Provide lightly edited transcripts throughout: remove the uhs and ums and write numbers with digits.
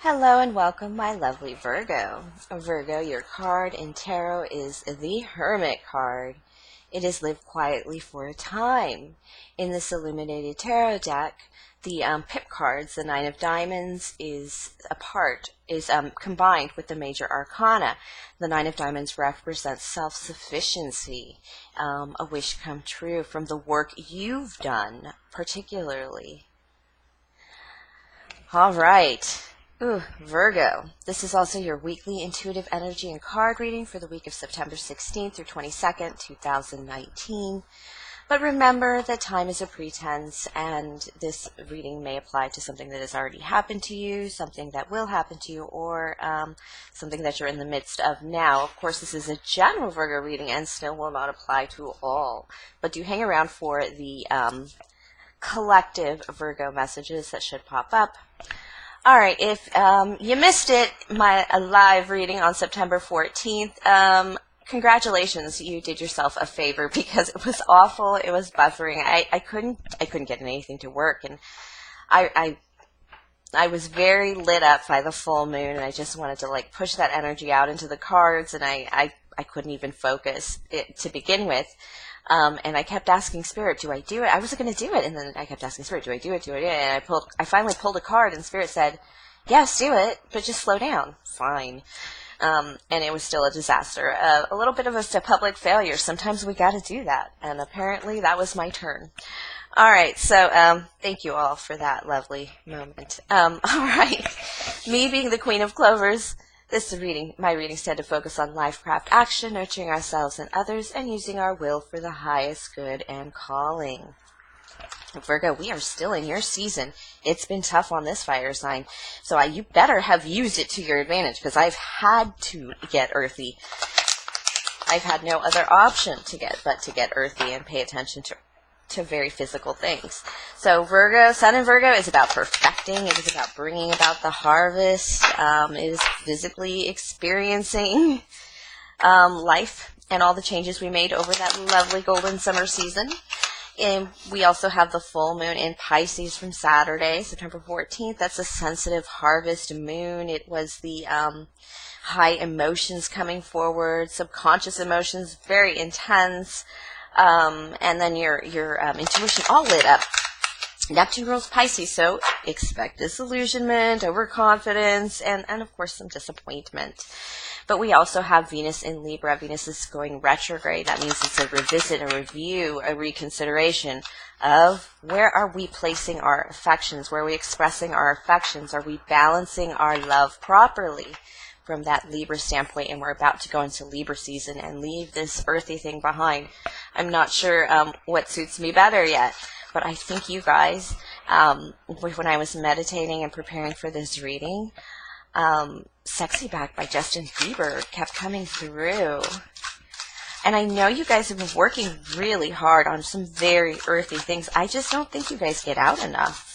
Hello and welcome, my lovely Virgo. Virgo, your card in tarot is the Hermit card. It is live quietly for a time. In this illuminated tarot deck, the pip cards, the Nine of Diamonds, is combined with the major arcana. The Nine of Diamonds represents self-sufficiency, a wish come true from the work you've done, particularly. All right. Ooh, Virgo. This is also your weekly intuitive energy and card reading for the week of September 16th through 22nd, 2019. But remember that time is a pretense, and this reading may apply to something that has already happened to you, something that will happen to you, or something that you're in the midst of now. Of course, this is a general Virgo reading and still will not apply to all. But do hang around for the collective Virgo messages that should pop up. All right, if you missed it, my live reading on September 14th, congratulations, you did yourself a favor because it was awful. It was buffering. I couldn't get anything to work, and I was very lit up by the full moon, and I just wanted to like push that energy out into the cards, and I couldn't even focus it to begin with. And I kept asking Spirit, do I do it? I wasn't going to do it. And then I kept asking Spirit, do I do it? Do I do it? And I finally pulled a card, and Spirit said, yes, do it, but just slow down. Fine. And it was still a disaster. A little bit of a public failure. Sometimes we got to do that. And apparently that was my turn. All right. So, thank you all for that lovely moment. All right. Me being the Queen of Clovers, my readings tend to focus on life, craft, action, nurturing ourselves and others, and using our will for the highest good and calling. Virgo, we are still in your season. It's been tough on this fire sign, so you better have used it to your advantage, because I've had to get earthy. I've had no other option but to get earthy and pay attention to very physical things. So Virgo, Sun in Virgo is about perfecting. It is about bringing about the harvest. It is physically experiencing life and all the changes we made over that lovely golden summer season. And we also have the full moon in Pisces from Saturday, September 14th. That's a sensitive harvest moon. It was the high emotions coming forward, subconscious emotions, very intense. And then your intuition all lit up. Neptune rules Pisces, so expect disillusionment, overconfidence, and of course some disappointment. But we also have Venus in Libra. Venus is going retrograde. That means it's a revisit, a review, a reconsideration of where are we placing our affections, where are we expressing our affections, are we balancing our love properly from that Libra standpoint, and we're about to go into Libra season and leave this earthy thing behind. I'm not sure what suits me better yet, but I think you guys, when I was meditating and preparing for this reading, Sexy Back by Justin Bieber kept coming through. And I know you guys have been working really hard on some very earthy things. I just don't think you guys get out enough.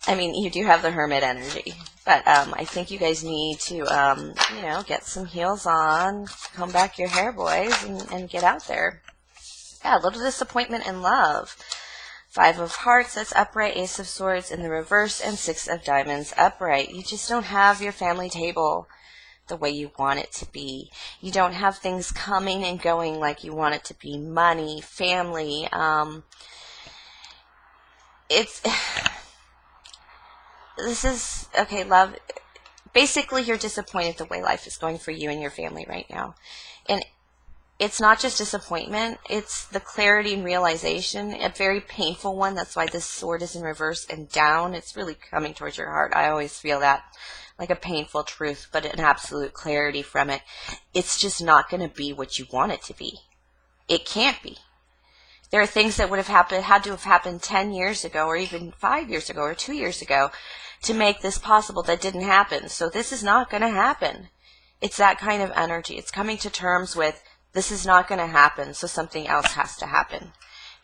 I mean, you do have the Hermit energy, but I think you guys need to, get some heels on, comb back your hair, boys, and get out there. Yeah, a little disappointment in love. 5 of Hearts, that's upright, Ace of Swords in the reverse, and 6 of Diamonds upright. You just don't have your family table the way you want it to be. You don't have things coming and going like you want it to be. Money, family, love. Basically, you're disappointed the way life is going for you and your family right now. And it's not just disappointment, it's the clarity and realization, a very painful one. That's why this sword is in reverse and down. It's really coming towards your heart. I always feel that, like a painful truth, but an absolute clarity from it. It's just not going to be what you want it to be. It can't be. There are things that would have had to have happened 10 years ago, or even 5 years ago, or 2 years ago, to make this possible that didn't happen. So this is not going to happen. It's that kind of energy. It's coming to terms with, this is not going to happen, so something else has to happen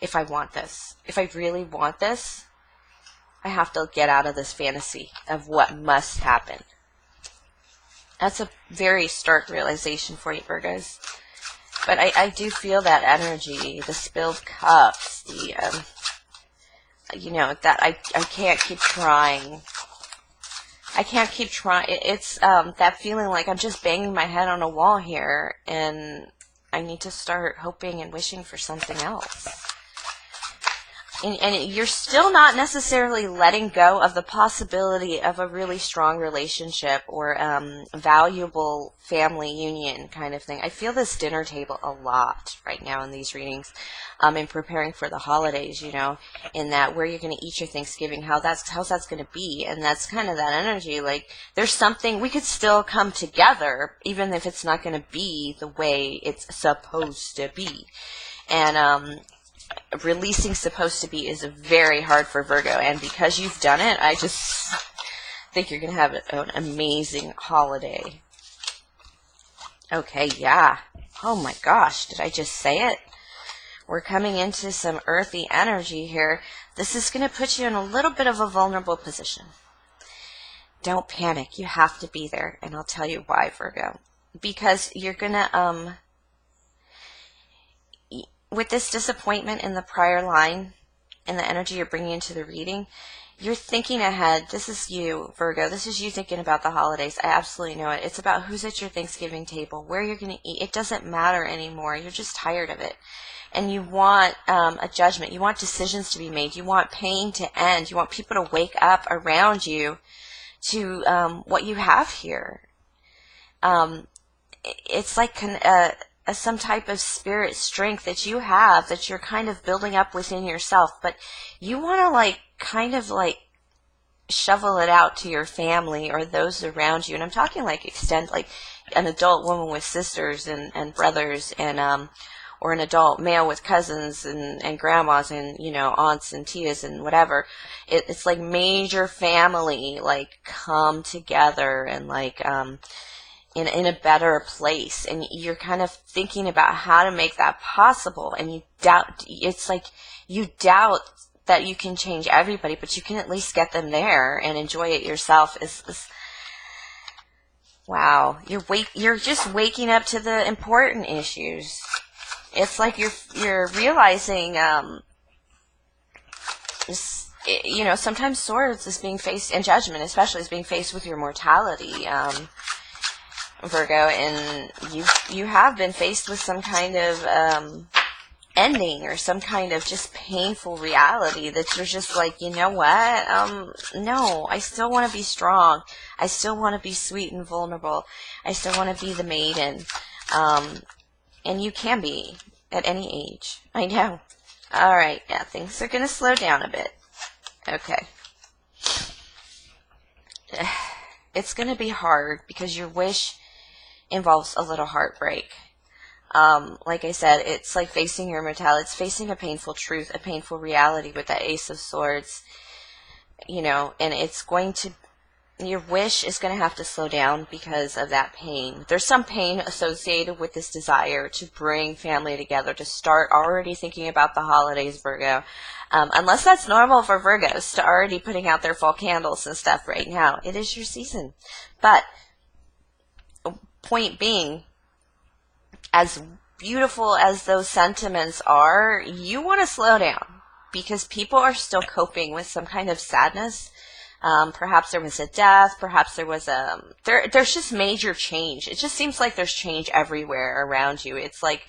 if I want this. If I really want this, I have to get out of this fantasy of what must happen. That's a very stark realization for you, Virgos. But I do feel that energy, the spilled cups, that I can't keep trying. I can't keep trying. It's that feeling like I'm just banging my head on a wall here, and I need to start hoping and wishing for something else. And you're still not necessarily letting go of the possibility of a really strong relationship or valuable family union kind of thing. I feel this dinner table a lot right now in these readings, in preparing for the holidays, you know, in that where you're going to eat your Thanksgiving, how's that's going to be. And that's kind of that energy. Like, there's something, we could still come together, even if it's not going to be the way it's supposed to be. And releasing supposed to be is very hard for Virgo, and because you've done it, I just think you're going to have an amazing holiday. Okay, yeah. Oh my gosh, did I just say it? We're coming into some earthy energy here. This is going to put you in a little bit of a vulnerable position. Don't panic. You have to be there, and I'll tell you why, Virgo. Because you're going to, with this disappointment in the prior line and the energy you're bringing into the reading, you're thinking ahead. This is you, Virgo. This is you thinking about the holidays. I absolutely know it. It's about who's at your Thanksgiving table, where you're going to eat. It doesn't matter anymore. You're just tired of it. And you want a judgment. You want decisions to be made. You want pain to end. You want people to wake up around you to what you have here. It's like some type of spirit strength that you have that you're kind of building up within yourself, but you want to kind of shovel it out to your family or those around you. And I'm talking extend an adult woman with sisters and brothers, and or an adult male with cousins and grandmas and, you know, aunts and tias and whatever. It's like major family come together and in a better place, and you're kind of thinking about how to make that possible, and you doubt that you can change everybody, but you can at least get them there and enjoy it yourself. Wow, you're just waking up to the important issues. It's like you're realizing, you know, sometimes swords is being faced, and judgment especially is being faced with your mortality, Virgo, and you have been faced with some kind of ending or some kind of just painful reality that you're just like, you know what, no, I still want to be strong. I still want to be sweet and vulnerable. I still want to be the maiden. And you can be at any age. I know. All right, yeah, things are going to slow down a bit. Okay. It's going to be hard because your wish involves a little heartbreak. Like I said, it's like facing your mortality. It's facing a painful truth, a painful reality with that Ace of Swords, you know, and your wish is going to have to slow down because of that pain. There's some pain associated with this desire to bring family together, to start already thinking about the holidays, Virgo. Unless that's normal for Virgos to already putting out their fall candles and stuff right now. It is your season. But point being, as beautiful as those sentiments are, you want to slow down because people are still coping with some kind of sadness. Perhaps there was a death. Perhaps there was there's just major change. It just seems like there's change everywhere around you. It's like,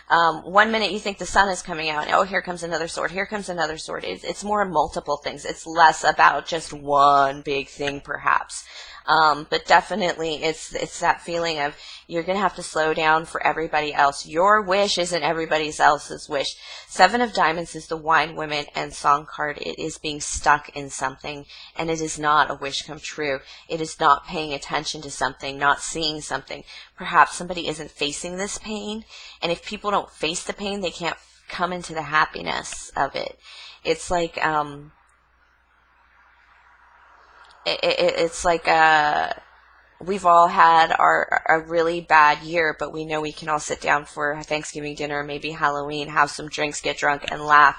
1 minute you think the sun is coming out, and oh, here comes another sword. Here comes another sword. It's more multiple things. It's less about just one big thing, perhaps. But definitely it's that feeling of you're going to have to slow down for everybody else. Your wish isn't everybody else's wish. 7 of Diamonds is the Wine, Women, and Song card. It is being stuck in something, and it is not a wish come true. It is not paying attention to something, not seeing something. Perhaps somebody isn't facing this pain, and if people don't face the pain, they can't come into the happiness of it. It's like, it's like we've all had a really bad year, but we know we can all sit down for Thanksgiving dinner, maybe Halloween, have some drinks, get drunk, and laugh,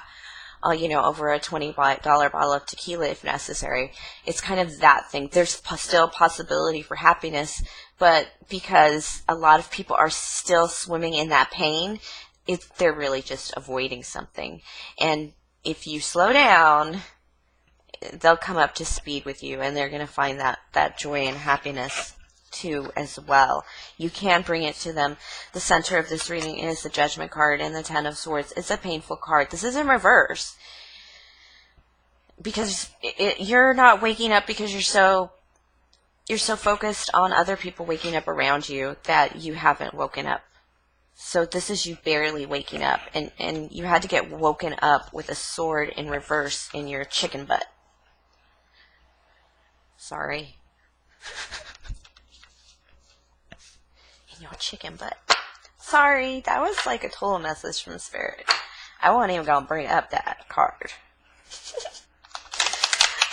you know, over a $20 bottle of tequila if necessary. It's kind of that thing. There's still possibility for happiness, but because a lot of people are still swimming in that pain, they're really just avoiding something. And if you slow down, they'll come up to speed with you, and they're going to find that joy and happiness too as well. You can bring it to them. The center of this reading is the Judgment card and the Ten of Swords. It's a painful card. This is in reverse because you're not waking up because you're so focused on other people waking up around you that you haven't woken up. So this is you barely waking up, and you had to get woken up with a sword in reverse in your chicken butt. Sorry. In your chicken butt. Sorry, that was like a total message from Spirit. I wasn't even going to bring up that card.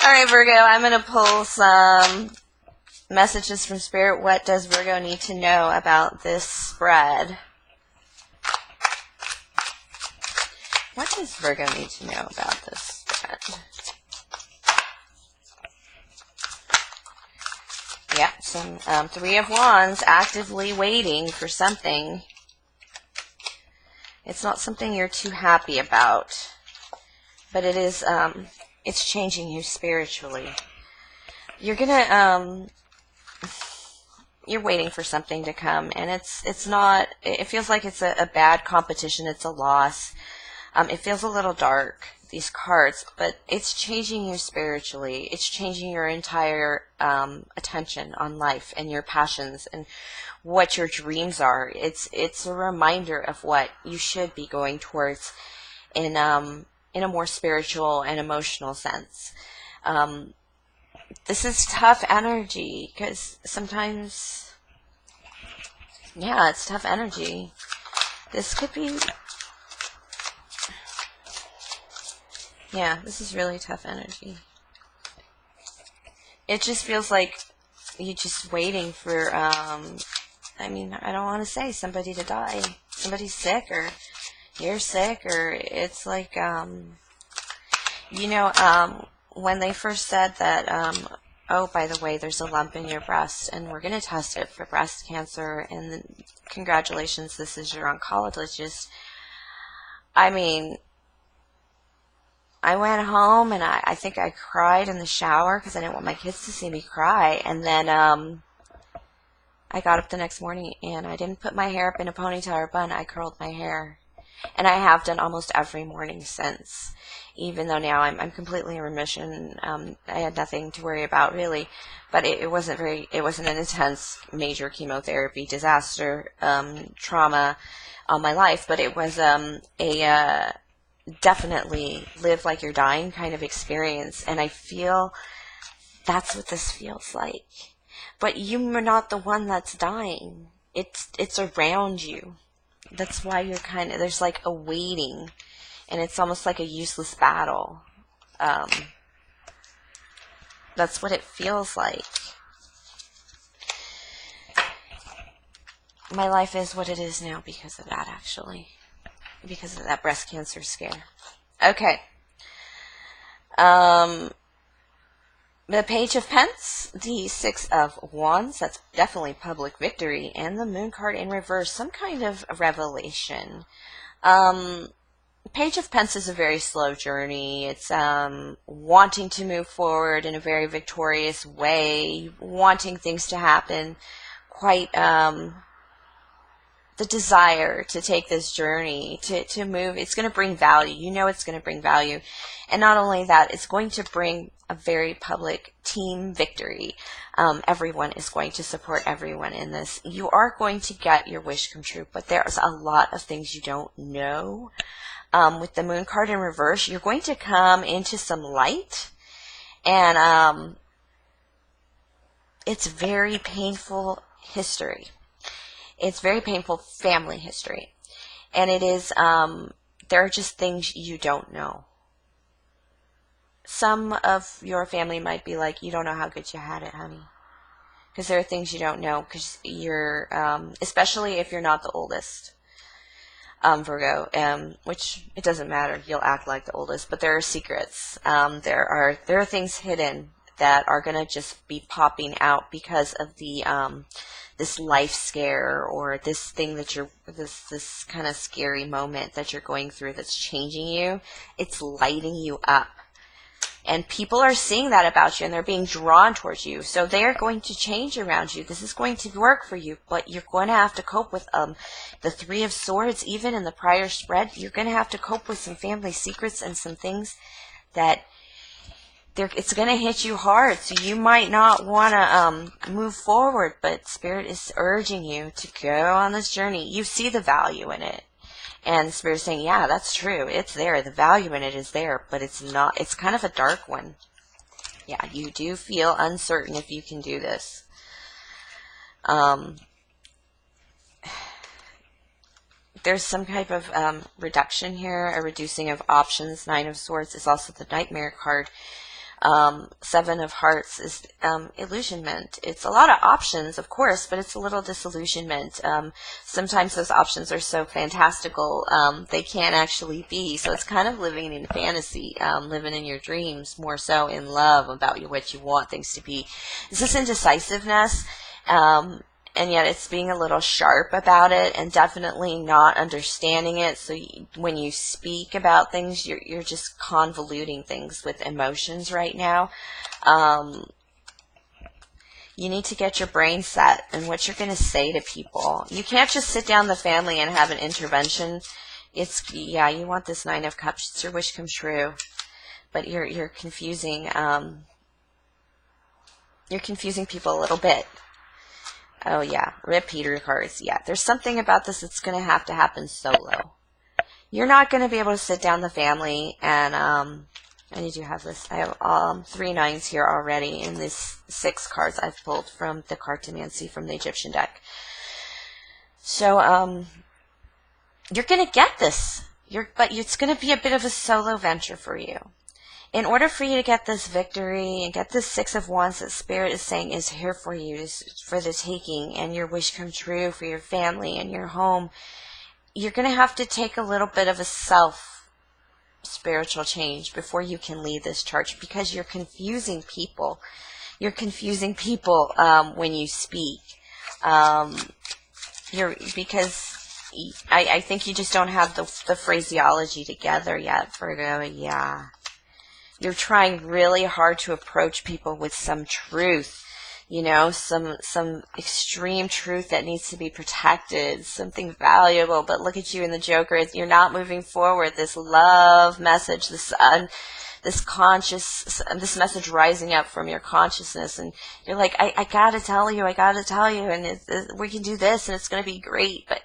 Alright, Virgo, I'm going to pull some messages from Spirit. What does Virgo need to know about this spread? What does Virgo need to know about this spread? Yeah, some Three of Wands, actively waiting for something. It's not something you're too happy about, but it is, it's changing you spiritually. You're gonna, you're waiting for something to come, and it's not, it feels like it's a bad competition, it's a loss. It feels a little dark, these cards, but it's changing you spiritually. It's changing your entire attention on life and your passions and what your dreams are. It's a reminder of what you should be going towards in a more spiritual and emotional sense. This is tough energy because sometimes, yeah, it's tough energy. This could be... Yeah, this is really tough energy. It just feels like you're just waiting for, I mean, I don't want to say somebody to die. Somebody's sick, or you're sick, or it's like, you know, when they first said that, oh, by the way, there's a lump in your breast, and we're going to test it for breast cancer, and congratulations, this is your oncologist. I mean... I went home, and I think I cried in the shower because I didn't want my kids to see me cry. And then I got up the next morning, and I didn't put my hair up in a ponytail or bun. I curled my hair. And I have done almost every morning since, even though now I'm completely in remission. I had nothing to worry about, really. But it wasn't an intense, major chemotherapy disaster, trauma all my life. But it was definitely live like you're dying kind of experience, and I feel that's what this feels like. But you're not the one that's dying. It's around you. That's why you're kind of, there's like a waiting, and it's almost like a useless battle. That's what it feels like. My life is what it is now because of that, actually. Because of that breast cancer scare. Okay. The Page of Pence, the Six of Wands, that's definitely public victory, and the Moon card in reverse, some kind of revelation. Page of Pence is a very slow journey. It's wanting to move forward in a very victorious way, wanting things to happen, quite... the desire to take this journey, to move, it's going to bring value. You know it's going to bring value. And not only that, it's going to bring a very public team victory. Everyone is going to support everyone in this. You are going to get your wish come true, but there's a lot of things you don't know. With the Moon card in reverse, you're going to come into some light. And it's very painful history. It's very painful family history. And it is, there are just things you don't know. Some of your family might be like, you don't know how good you had it, honey. Because there are things you don't know. Because you're, especially if you're not the oldest, Virgo, which it doesn't matter. You'll act like the oldest. But there are secrets. There are things hidden that are going to just be popping out because of the, this life scare, or this thing that you're, this kind of scary moment that you're going through that's changing you. It's lighting you up. And people are seeing that about you, and they're being drawn towards you. So they are going to change around you. This is going to work for you, but you're going to have to cope with the Three of Swords. Even in the prior spread, you're going to have to cope with some family secrets and some things that it's going to hit you hard. So you might not want to move forward, but Spirit is urging you to go on this journey. You see the value in it. And Spirit is saying, yeah, that's true. It's there. The value in it is there, but it's not. It's kind of a dark one. Yeah, you do feel uncertain if you can do this. There's some type of reduction here, a reducing of options. Nine of Swords is also the Nightmare card. Seven of Hearts is illusionment. It's a lot of options, of course, but it's a little disillusionment. Sometimes those options are so fantastical they can't actually be. So it's kind of living in fantasy, living in your dreams, more so in love about what you want things to be. This is indecisiveness. And yet it's being a little sharp about it and definitely not understanding it. So when you speak about things, you're just convoluting things with emotions right now. You need to get your brain set and what you're going to say to people. You can't just sit down the family and have an intervention. Yeah, you want this Nine of Cups. It's your wish come true. But you're confusing people a little bit. Oh, yeah. Repeater cards. Yeah, there's something about this that's going to have to happen solo. You're not going to be able to sit down the family and, I need to have this. I have 3 nines here already in this 6 cards I've pulled from the Cartomancy from the Egyptian deck. So, you're going to get this. But it's going to be a bit of a solo venture for you. In order for you to get this victory and get this 6 of Wands that Spirit is saying is here for you, for the taking, and your wish come true for your family and your home, you're going to have to take a little bit of a spiritual change before you can lead this charge, because you're confusing people. You're confusing people when you speak. Because I think you just don't have the phraseology together yet, Virgo. Yeah. You're trying really hard to approach people with some truth, you know, some extreme truth that needs to be protected, something valuable. But look at you in the Joker. You're not moving forward. This love message, this message rising up from your consciousness, and you're like, I gotta tell you, and we can do this, and it's gonna be great. But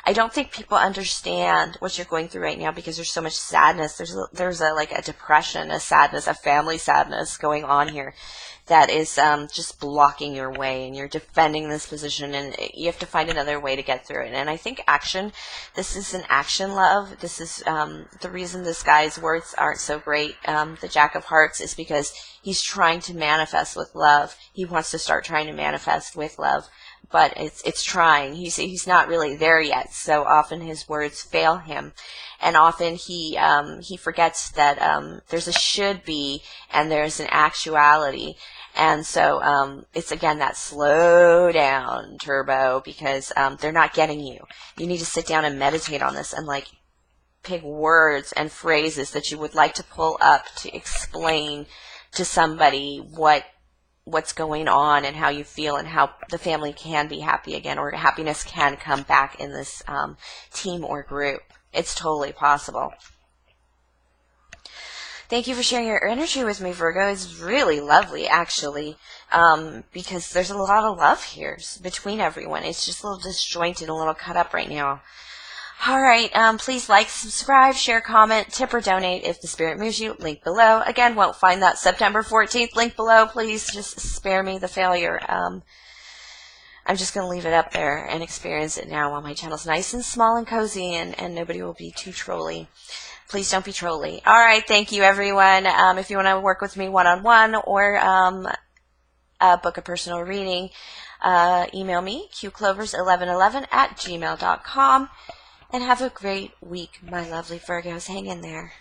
I don't think people understand what you're going through right now, because there's so much sadness. There's a depression, a sadness, a family sadness going on here that is just blocking your way, and you're defending this position, and you have to find another way to get through it. And I think action, this is an action love. This is the reason this guy's words aren't so great. The Jack of Hearts is because he's trying to manifest with love. He wants to start trying to manifest with love, but it's trying. He's not really there yet. So often his words fail him, and often he forgets that there's a should be and there's an actuality. And so it's again that slow down turbo, because they're not getting you. You need to sit down and meditate on this and pick words and phrases that you would like to pull up to explain to somebody what's going on and how you feel and how the family can be happy again, or happiness can come back in this team or group. It's totally possible. Thank you for sharing your energy with me, Virgo. It's really lovely, actually, because there's a lot of love here between everyone. It's just a little disjointed, a little cut up right now. All right, please like, subscribe, share, comment, tip, or donate if the spirit moves you. Link below. Again, won't find that September 14th link below. Please just spare me the failure. I'm just going to leave it up there and experience it now while my channel's nice and small and cozy, and nobody will be too trolly. Please don't be trolly. All right, thank you, everyone. If you want to work with me one-on-one or book a personal reading, email me, qclovers1111@gmail.com. And have a great week, my lovely Virgos. Hang in there.